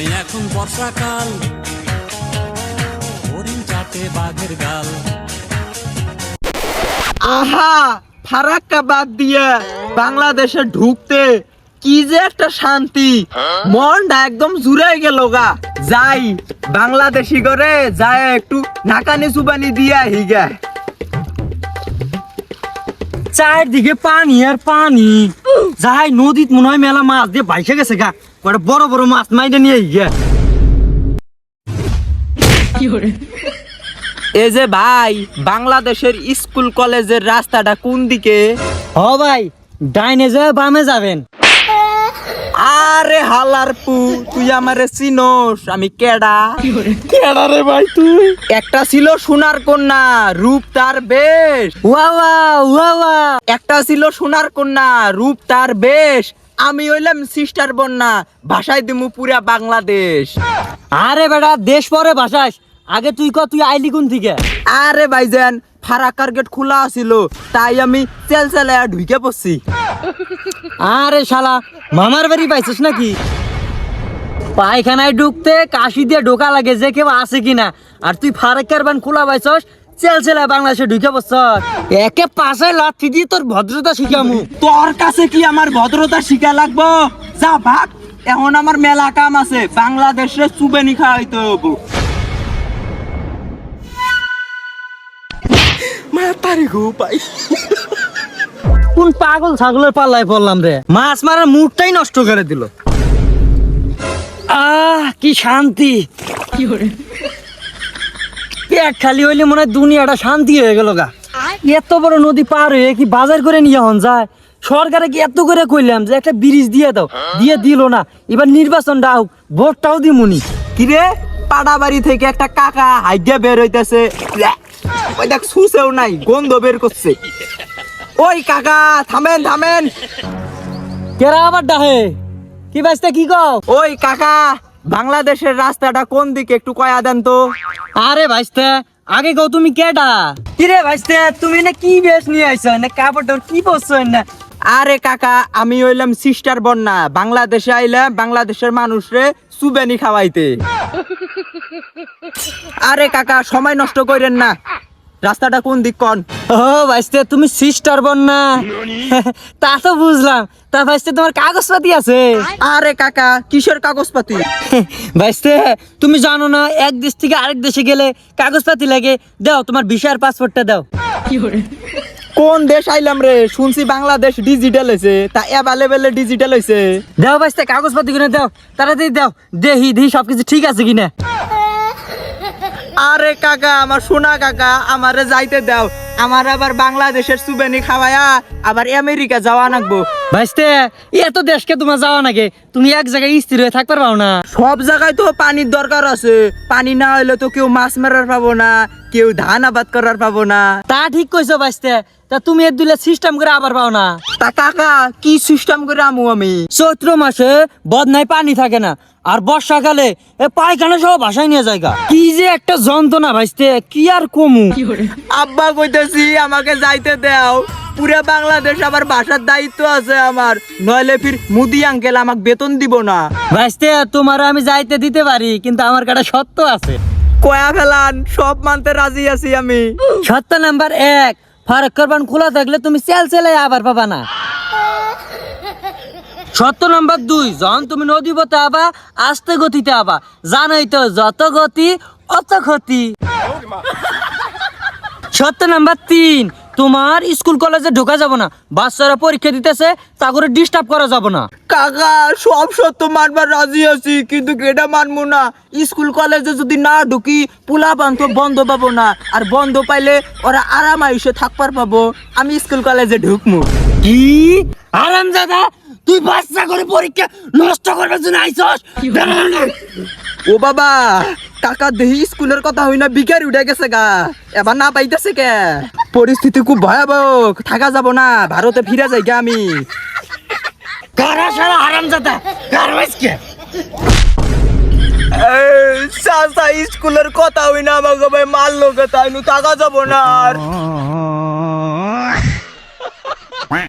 নয় এখন বর্ষাকাল, হরিণ চাটে বাঘের গাল। আহা, ফারাক্কা বাদ দিয়ে বাংলাদেশে ঢুকতে কি যে একটা শান্তি, মনটা একদম জুড়ে গেল গা। যাই বাংলাদেশি করে যায় একটু নাকানি চুবানি দিয়ে হিগা। চারদিকে পানি আর পানি, যাই নদীত মনে হয় মেলা মাছ দিয়ে বাইসে গেছে গা, কটা বড় বড় মাছ মাইরে নিয়ে গিয়া। এই যে ভাই, বাংলাদেশের স্কুল কলেজের রাস্তাটা কোন দিকে? হ ভাই, ডাইনে যায় বামে যাবেন। আরে হালার পু, তুই আমারে চিনোস? আমি কেডা? কেডা রে ভাই তুই? একটা ছিল সোনার কন্যা, রূপ তার বেশ। ওয়া ওয়া ওয়া ওয়া। একটা ছিল সোনার কন্যা, রূপ তার বেশ। আমি হইলাম সিস্টার বন্যা, ভাষায় দিমু পুরা বাংলাদেশ। আরে বেটা, দেশ পরে ভাষাস, আগে তুই ক তুই আইলি কোন থেকে? আরে ভাইজান, ফারাক্কার গেট খোলা ছিল, তাই আমি চেল চেলে ঢুকে পড়ছি। আরে শালা, মামার বাড়ি পাইছিস নাকি? পায়খানায় ঢুকতে কাশি দিয়ে ঢোকা লাগে যে কেউ আছে কিনা, আর তুই ফারাক্কার বান খোলা পাইছস, চেল চেলা বাংলাদেশে ঢুকে পড়ছস। একে পাশে লাথি দিয়ে তোর ভদ্রতা শিখামু। তোর কাছে কি আমার ভদ্রতা শিখা লাগবো? যা ভাগ, এখন আমার মেলা কাম আছে, বাংলাদেশে চুবেনি খাওয়াইতে হবো। মাতারি গো পাই, কোন পাগল ছাগলের পাল্লায় পড়লাম রে, মাছ মারার মুডটাই নষ্ট করে দিল। কি শান্তি, পেট খালি হইলে মনে হয় দুনিয়াটা শান্তি হয়ে গেল গা। এত বড় নদী পার হয়ে কি বাজার করে নিয়ে হন যায়? সরকারে কি এত করে কইলাম যে একটা ব্রিজ দিয়ে দাও, দিয়ে দিল না। এবার নির্বাচনটা হোক, ভোটটাও দিমুনি। কিরে পাড়া বাড়ি থেকে একটা কাকা হাইডা বের হইতেছে, ওই দেখ সুসেও নাই, গন্ধ বের করছে। ওই কাকা থামেন থামেন। কেরা আবার ডাহে? কি বাঁচতে কি কও? ওই কাকা, বাংলাদেশের রাস্তাটা কোন দিকে একটু কয়া দেন তো। আরে ভাইস্তে, আগে কও তুমি কেডা? কিরে ভাইস্তে, তুমি না কি বেশ নিয়ে আইছো, না কাপড় কি পরছো না? আরে কাকা, আমি হইলাম সিস্টার বন্যা, বাংলাদেশে আইলাম বাংলাদেশের মানুষরে সুবেনি খাওয়াইতে। আরে কাকা, সময় নষ্ট করেন না, রাস্তাটা কোন দিক কোন? ও ভাইস্তে, তুমি সিস্টার বন্যা, তা তো বুঝলাম। তা ভাইস্তে, তোমার কাগজপাতি আছে? আরে কাকা, কিসের কাগজপাতি? ভাইস্তে, তুমি জানো না এক দেশ থেকে আরেক দেশে গেলে কাগজপাতি লাগে? দাও তোমার ভিসার পাসপোর্টটা দাও। কোন দেশ আইলাম রে? শুনছি বাংলাদেশ ডিজিটাল হয়েছে, তা অ্যাভেলেবেল ডিজিটাল হয়েছে। দাও ভাইস্তে, কাগজপাতি কিনে দাও, তাড়াতাড়ি দাও, দেখি দেখি সবকিছু ঠিক আছে কিনা। আরে কাকা, আমার সোনা কাকা, আমারে যাইতে দাও, আমার আবার বাংলাদেশের সুবেনি খাওয়ায়া আবার আমেরিকা যাওয়া লাগবো। ভাইস্তে, এত দেশকে তোমার যাওয়া নাকি? তুমি এক জায়গায় স্থির হয়ে থাকতে পারো না? সব জায়গায় তো পানির দরকার আছে, পানি না হইলে তো কেউ মাছ মারার পাবো না, কেউ ধান আবাদ করার পাবো না। তা ঠিক কইছো ভাইস্তে, তা তুমি এর দিলে সিস্টেম করে আবার পাও না? তা কাকা, কি সিস্টেম করে আমু আমি? চৈত্র মাসে বদনায় পানি থাকে না, আর বর্ষাকালে পায়খানা সহ ভাসায় নিয়ে জায়গা। কি যে একটা যন্ত্রণা ভাইস্তে, কি আর কমু। আব্বা কইতেছি আমাকে যাইতে দাও, পুরা বাংলাদেশ আবার বাসার দায়িত্ব আছে আমার, নইলে ফির মুদি আঙ্কেল আমাকে বেতন দিব না। ভাইস্তে, তোমার আমি যাইতে দিতে পারি, কিন্তু আমার কাটা সত্য আছে। কয়া ফেলান, সব মানতে রাজি আছি আমি। সত্য নাম্বার 1, ফারাক্কার বান খোলা থাকলে তুমি চেল চেলে আবার পাবা না। সত্য নাম্বার 2, যখন তুমি নদী পথে আবা, আস্তে গতিতে আবা, জানোই তো যত গতি অত ক্ষতি। সত্য নাম্বার 3, তোমার স্কুল কলেজে ঢোকা যাব না, বাচ্চারা পরীক্ষা দিতেছে, তা করে ডিস্টার্ব করা যাব না। কাকা, সব সত্য মানবার রাজি আছি, কিন্তু এটা মানবো না। স্কুল কলেজে যদি না ঢুকি, পোলা বান তো বন্ধ পাবো না, আর বন্ধ পাইলে ওরা আরাম আইসে থাকবার পাবো। আমি স্কুল কলেজে ঢুকমু। কি আরামজাদা, তুই বাচ্চা করে পরীক্ষা নষ্ট করবার জন্য আইছস? ও বাবা, কাকা দেহি স্কুলের কথা হই না বিকার উঠে গেছে গা, এবার না পাইতেছে কে? পরিস্থিতি খুব ভয়াবহ, থাকা যাব না, ভারতে ফিরে যাই গে আমি। কারা সারা আরামজাদা, কার হইছে? চাচা স্কুলের কথা হই না, আমাকে ভাই মারলো কে, তাই নু থাকা যাব না আর।